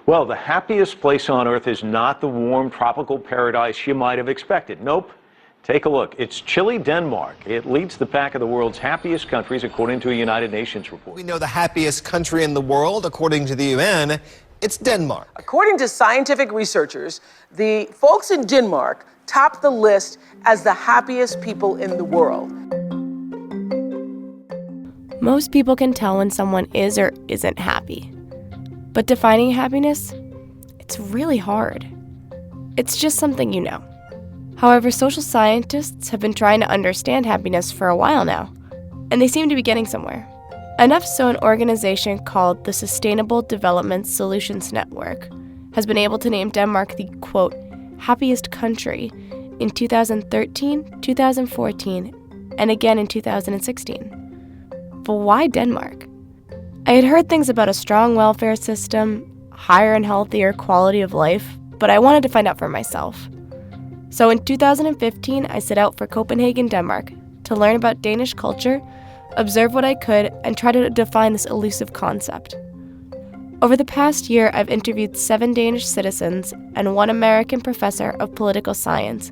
Well, the happiest place on earth is not the warm tropical paradise you might have expected. Nope. Take a look. It's chilly Denmark. It leads the pack of the world's happiest countries according to a United Nations report. We know the happiest country in the world, according to the UN, it's Denmark. According to scientific researchers, the folks in Denmark top the list as the happiest people in the world. Most people can tell when someone is or isn't happy. But defining happiness, it's really hard. It's just something you know. However, social scientists have been trying to understand happiness for a while now, and they seem to be getting somewhere. Enough so an organization called the Sustainable Development Solutions Network has been able to name Denmark the, quote, happiest country in 2013, 2014, and again in 2016. But why Denmark? I had heard things about a strong welfare system, higher and healthier quality of life, but I wanted to find out for myself. So in 2015, I set out for Copenhagen, Denmark, to learn about Danish culture, observe what I could, and try to define this elusive concept. Over the past year, I've interviewed 7 Danish citizens and 1 American professor of political science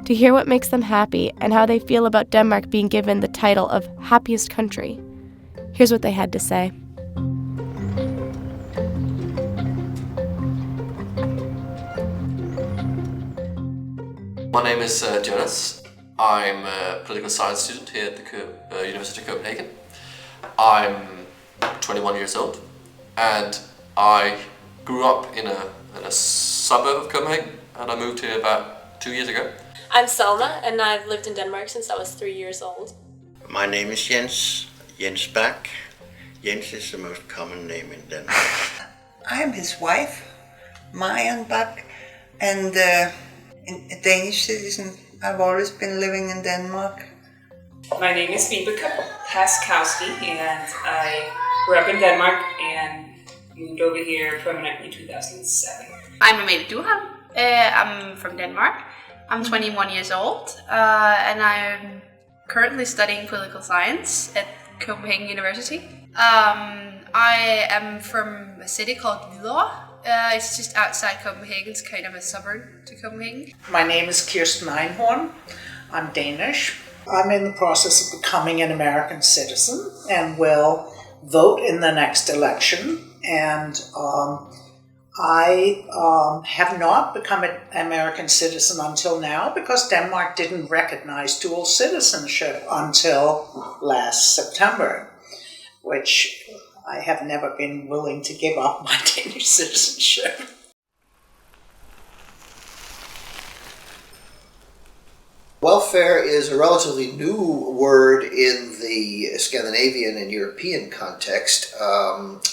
to hear what makes them happy and how they feel about Denmark being given the title of happiest country. Here's what they had to say. My name is Jonas. I'm a political science student here at the University of Copenhagen. I'm 21 years old and I grew up in a suburb of Copenhagen and I moved here about 2 years ago. I'm Selma and I've lived in Denmark since I was 3 years old. My name is Jens Bak. Jens is the most common name in Denmark. I'm his wife, Marian Bak, and a Danish citizen. I've always been living in Denmark. My name is Vibeke Paskowski and I grew up in Denmark and moved over here permanently in 2007. I'm Amalie Duhan. I'm from Denmark. I'm 21 years old and I'm currently studying political science at Copenhagen University. I am from a city called Hvidovre. It's just outside Copenhagen. It's kind of a suburb to Copenhagen. My name is Kirsten Einhorn. I'm Danish. I'm in the process of becoming an American citizen and will vote in the next election. And I have not become an American citizen until now because Denmark didn't recognize dual citizenship until last September, which I have never been willing to give up my Danish citizenship. Welfare is a relatively new word in the Scandinavian and European context.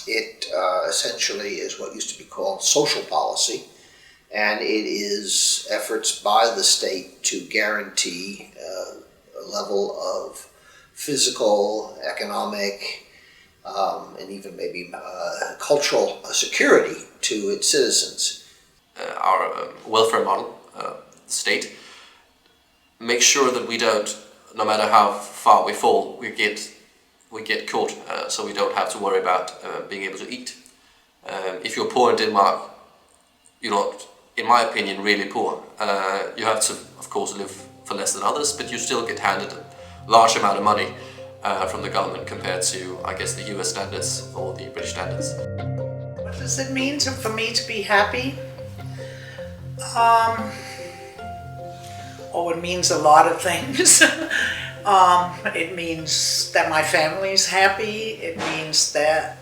It essentially is what used to be called social policy, and it is efforts by the state to guarantee a level of physical, economic, and even maybe cultural security to its citizens. Our welfare model, state, make sure that we don't, no matter how far we fall, we get caught, so we don't have to worry about being able to eat. If you're poor in Denmark, you're not, in my opinion, really poor. You have to, of course, live for less than others, but you still get handed a large amount of money from the government compared to, I guess, the US standards or the British standards. What does it mean for me to be happy? It means a lot of things. It means that my family's happy. It means that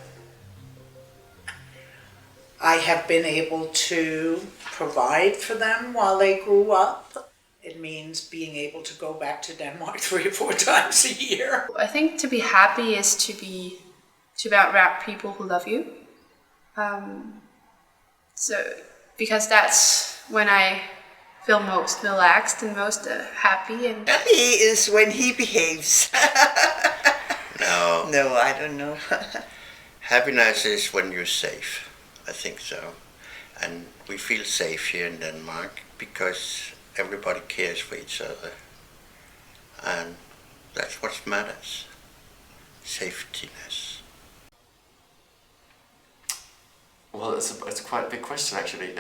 I have been able to provide for them while they grew up. It means being able to go back to Denmark 3 or 4 times a year. I think to be happy is to be around people who love you. Because that's when I feel most relaxed and most happy. And Happy is when he behaves. No. No, I don't know. Happiness is when you're safe, I think so. And we feel safe here in Denmark because everybody cares for each other. And that's what matters. Safetyness. Well, it's quite a big question actually.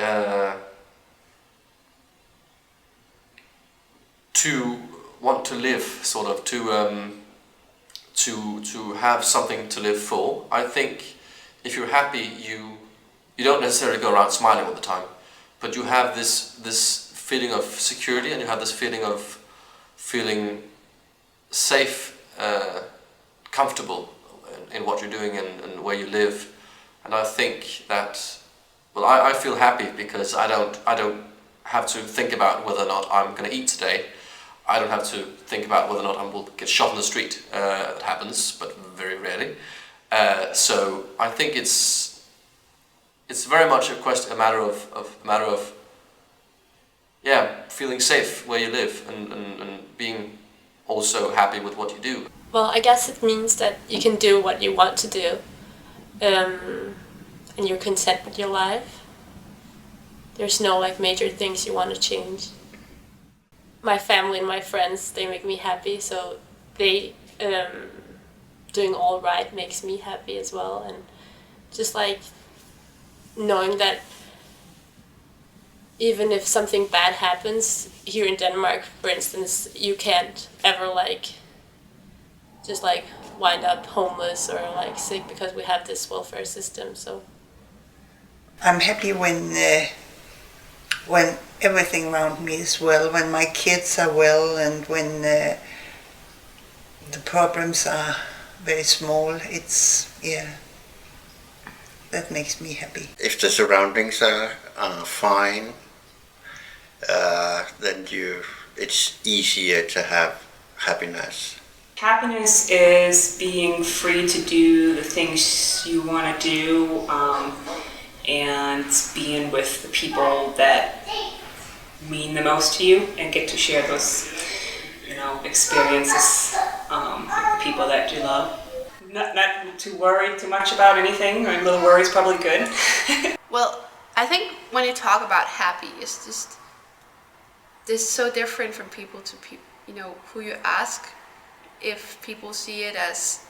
To want to live, sort of, to have something to live for. I think if you're happy, you don't necessarily go around smiling all the time, but you have this feeling of security, and you have this feeling of feeling safe, comfortable in what you're doing and where you live. And I think that, well, I feel happy because I don't have to think about whether or not I'm going to eat today. I don't have to think about whether or not I will get shot in the street. That happens, but very rarely. So I think it's very much a matter of feeling safe where you live and being also happy with what you do. Well, I guess it means that you can do what you want to do, and you're content with your life. There's no like major things you want to change. My family and my friends, they make me happy, so they doing all right makes me happy as well. And just like knowing that even if something bad happens here in Denmark, for instance, you can't ever like just like wind up homeless or like sick because we have this welfare system. So I'm happy when everything around me is well, when my kids are well, and when the problems are very small. That makes me happy. If the surroundings are fine, then it's easier to have happiness. Happiness is being free to do the things you want to do, and being with the people that mean the most to you and get to share those, experiences with the people that you love. Not to worry too much about anything. A little worry is probably good. Well, I think when you talk about happy, it's just this so different from people to people. Who you ask, if people see it as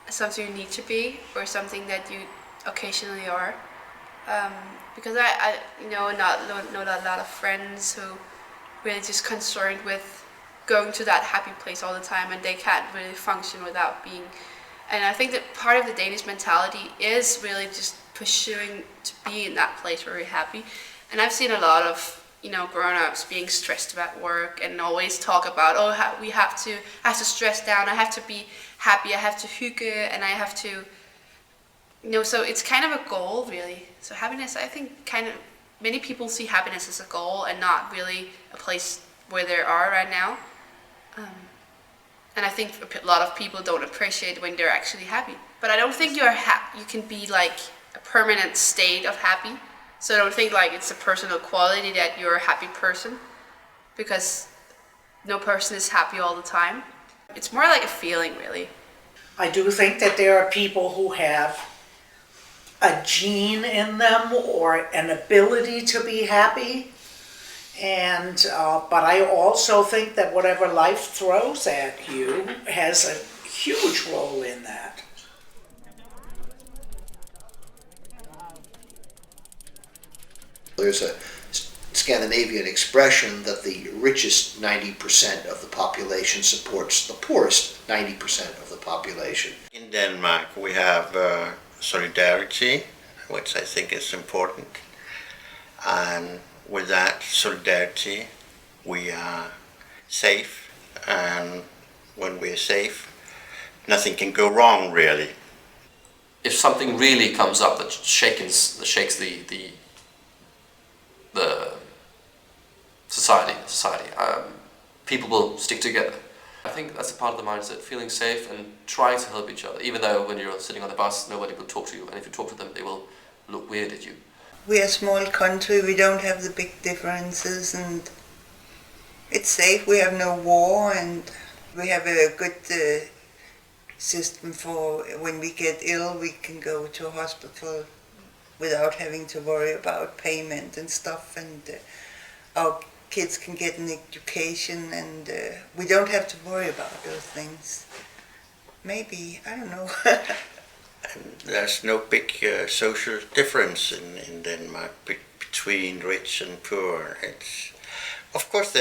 something you need to be or something that you occasionally are. Because I know a lot of friends who really just concerned with going to that happy place all the time, and they can't really function without being. And I think that part of the Danish mentality is really just pursuing to be in that place where we're happy. And I've seen a lot of grown-ups being stressed about work and always talk about, I have to stress down, I have to be happy, I have to hygge, and I have to. So it's kind of a goal, really. So happiness, I think, many people see happiness as a goal and not really a place where they are right now. And I think a lot of people don't appreciate when they're actually happy. But I don't think you can be like a permanent state of happy. So I don't think like it's a personal quality that you're a happy person, because no person is happy all the time. It's more like a feeling, really. I do think that there are people who have a gene in them or an ability to be happy, and but I also think that whatever life throws at you has a huge role in that. There's a Scandinavian expression that the richest 90% of the population supports the poorest 90% of the population. In Denmark we have solidarity, which I think is important, and with that solidarity we are safe, and when we're safe nothing can go wrong, really. If something really comes up that shakes the society, people will stick together. I think that's a part of the mindset, feeling safe and trying to help each other, even though when you're sitting on the bus nobody will talk to you, and if you talk to them they will look weird at you. We're a small country, we don't have the big differences, and it's safe. We have no war, and we have a good system for when we get ill we can go to a hospital without having to worry about payment and stuff, and our kids can get an education, and we don't have to worry about those things. Maybe, I don't know. And there's no big social difference in Denmark between rich and poor. Of course,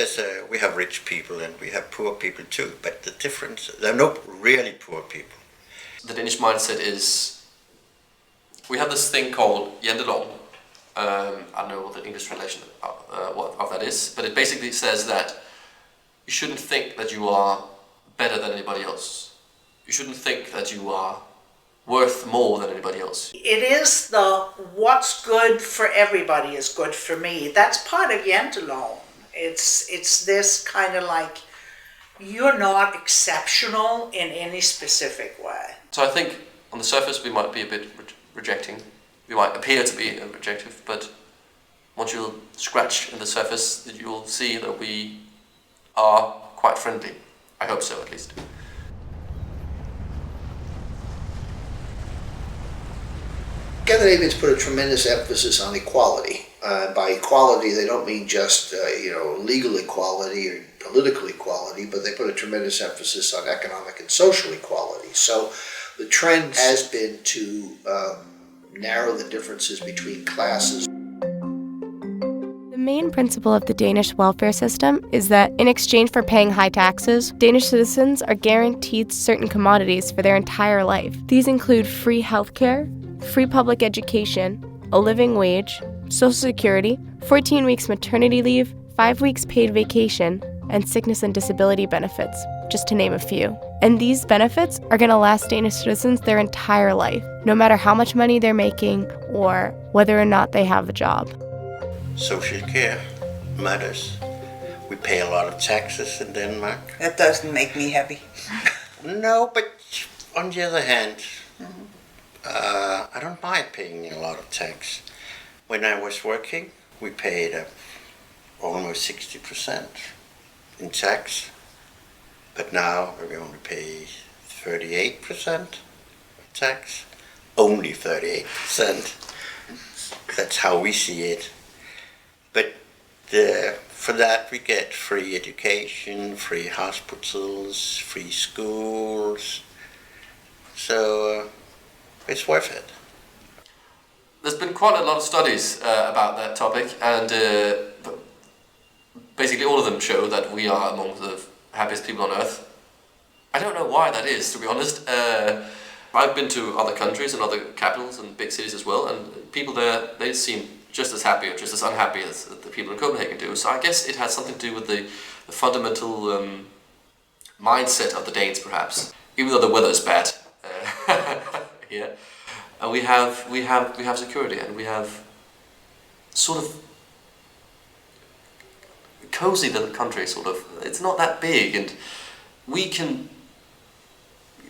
we have rich people and we have poor people too, but the difference, there are no really poor people. The Danish mindset is, we have this thing called jantelov. I don't know what the English translation of that is, but it basically says that you shouldn't think that you are better than anybody else. You shouldn't think that you are worth more than anybody else. It is what's good for everybody is good for me. That's part of jantelov. It's this kind of like, you're not exceptional in any specific way. So I think on the surface we might be a bit rejecting. We might appear to be rejective, but once you'll scratch in the surface, you'll see that we are quite friendly. I hope so, at least. Scandinavians put a tremendous emphasis on equality. By equality, they don't mean just legal equality or political equality, but they put a tremendous emphasis on economic and social equality. So the trend has been to narrow the differences between classes. The main principle of the Danish welfare system is that in exchange for paying high taxes, Danish citizens are guaranteed certain commodities for their entire life. These include free healthcare, free public education, a living wage, Social Security, 14 weeks maternity leave, 5 weeks paid vacation, and sickness and disability benefits, just to name a few. And these benefits are going to last Danish citizens their entire life, no matter how much money they're making or whether or not they have a job. Social care matters. We pay a lot of taxes in Denmark. That doesn't make me happy. No, but on the other hand, I don't mind paying a lot of tax. When I was working, we paid almost 60% in tax, but now we only pay 38% tax. Only 38%. That's how we see it. But for that we get free education, free hospitals, free schools. So it's worth it. There's been quite a lot of studies about that topic, and basically all of them show that we are among the happiest people on earth. I don't know why that is, to be honest. I've been to other countries and other capitals and big cities as well, and people there, they seem just as happy or just as unhappy as the people in Copenhagen do. So I guess it has something to do with the fundamental mindset of the Danes, perhaps. Even though the weather is bad here, we have security, and we have sort of cozy little country. Sort of, it's not that big, and we can.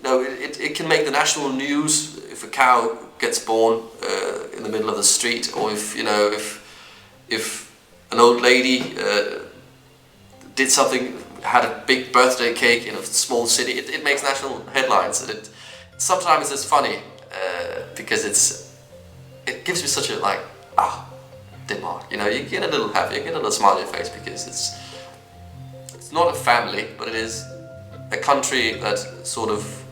It can make the national news if a cow gets born in the middle of the street, or if an old lady did something, had a big birthday cake in a small city. It makes national headlines, and sometimes it's funny because it gives me such a Denmark. You get a little happy, you get a little smile on your face because it's not a family, but it is a country that sort of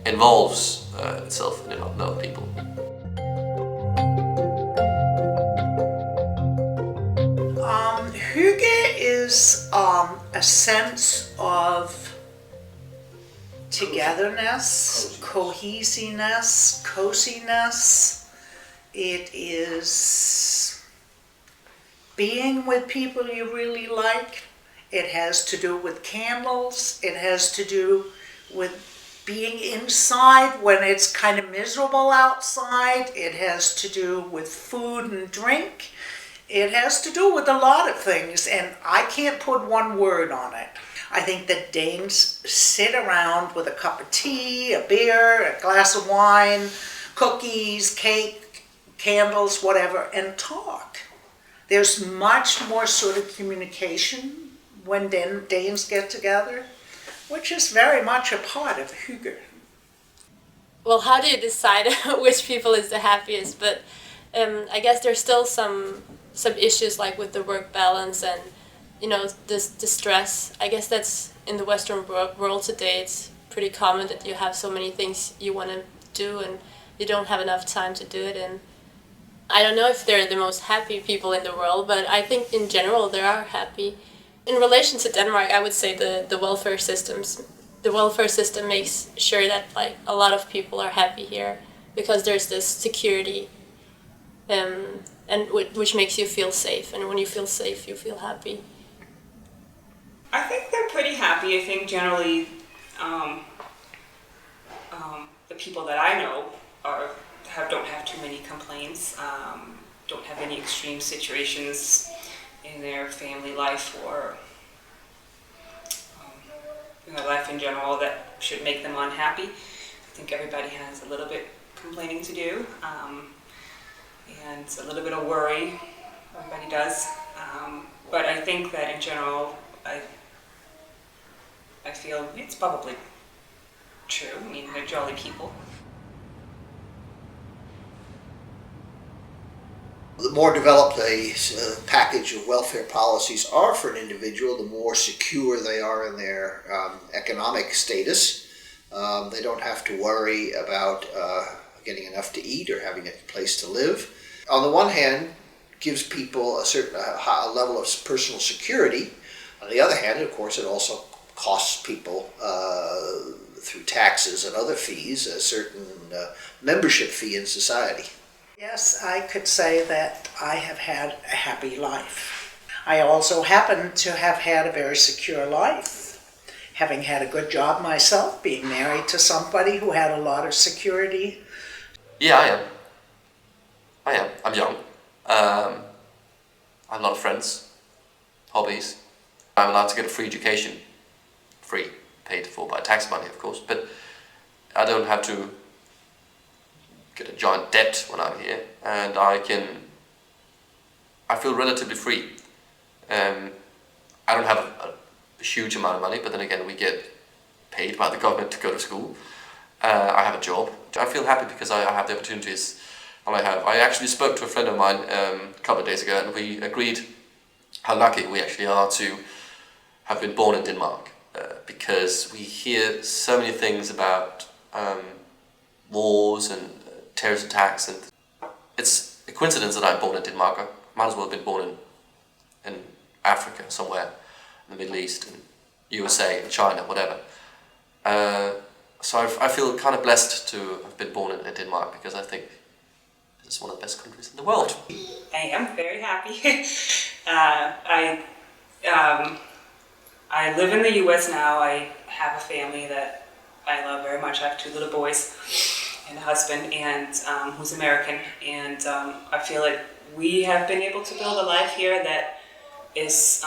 involves itself in other people. Hygge is a sense of togetherness, cohesiveness, coziness. It is being with people you really like. It has to do with candles. It has to do with being inside when it's kind of miserable outside. It has to do with food and drink. It has to do with a lot of things, and I can't put one word on it. I think that Danes sit around with a cup of tea, a beer, a glass of wine, cookies, cake, candles, whatever, and talk. There's much more sort of communication when Danes get together, which is very much a part of Hygge. Well, how do you decide which people is the happiest? But I guess there's still some issues like with the work balance and the stress. I guess that's in the Western world today. It's pretty common that you have so many things you want to do and you don't have enough time to do it. And I don't know if they're the most happy people in the world, but I think in general they are happy. In relation to Denmark, I would say the welfare systems. The welfare system makes sure that like a lot of people are happy here because there's this security, and which makes you feel safe. And when you feel safe, you feel happy. I think they're pretty happy. I think generally the people that I know don't have too many complaints, don't have any extreme situations in their family life or life in general that should make them unhappy. I think everybody has a little bit complaining to do, and a little bit of worry. Everybody does, but I think that in general, I feel it's probably true. I mean, they're jolly people. The more developed a package of welfare policies are for an individual, the more secure they are in their economic status. They don't have to worry about getting enough to eat or having a place to live. On the one hand, gives people a certain level of personal security. On the other hand, of course, it also costs people through taxes and other fees a certain membership fee in society. Yes, I could say that I have had a happy life. I also happen to have had a very secure life, having had a good job myself, being married to somebody who had a lot of security. Yeah, I am. I'm young. I have a lot of friends, hobbies. I'm allowed to get a free education, free, paid for by tax money, of course, but I don't have to get a giant debt when I'm here, and I feel relatively free. I don't have a huge amount of money, but then again, we get paid by the government to go to school. I have a job. I feel happy because I have the opportunities I have. I actually spoke to a friend of mine a couple of days ago, and we agreed how lucky we actually are to have been born in Denmark, because we hear so many things about wars and terrorist attacks, and it's a coincidence that I'm born in Denmark. I might as well have been born in Africa somewhere, in the Middle East, in USA, in China, whatever. So I feel kind of blessed to have been born in Denmark, because I think it's one of the best countries in the world. I am very happy. I live in the US now. I have a family that I love very much. I have 2 little boys and a husband, and who's American, and I feel like we have been able to build a life here that is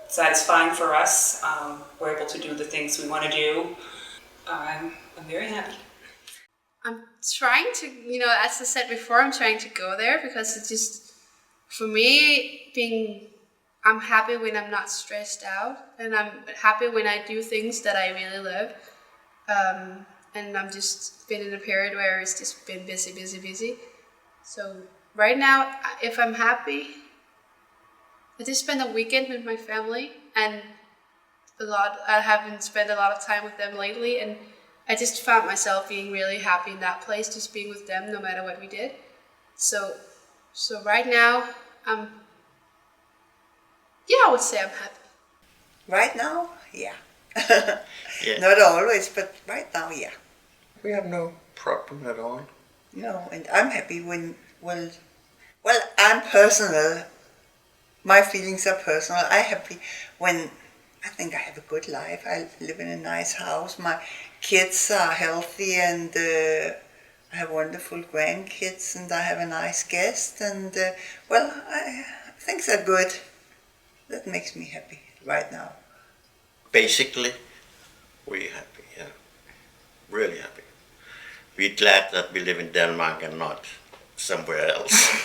satisfying for us. We're able to do the things we want to do. I'm very happy. I'm trying to, as I said before, I'm trying to go there because it's just, for me, I'm happy when I'm not stressed out, and I'm happy when I do things that I really love. And I'm just been in a period where it's just been busy. So right now, if I'm happy, I just spend a weekend with my family, and I haven't spent a lot of time with them lately, and I just found myself being really happy in that place, just being with them no matter what we did. So right now, I would say I'm happy. Right now, yeah. Yeah. Not always, but right now, yeah. We have no problem at all. No, and I'm happy when, well, I'm personal. My feelings are personal. I'm happy when I think I have a good life. I live in a nice house. My kids are healthy, and I have wonderful grandkids, and I have a nice guest, and things are good. That makes me happy right now. Basically, we're happy, yeah. Really happy. We're glad that we live in Denmark and not somewhere else.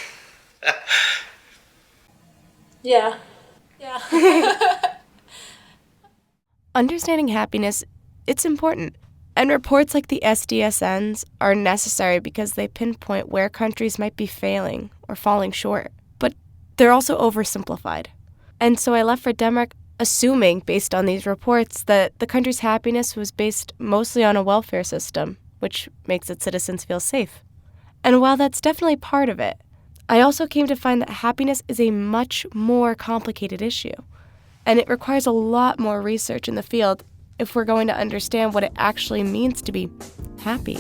Yeah. Understanding happiness, it's important. And reports like the SDSN's are necessary because they pinpoint where countries might be failing or falling short. But they're also oversimplified. And so I left for Denmark assuming, based on these reports, that the country's happiness was based mostly on a welfare system, which makes its citizens feel safe. And while that's definitely part of it, I also came to find that happiness is a much more complicated issue, and it requires a lot more research in the field if we're going to understand what it actually means to be happy.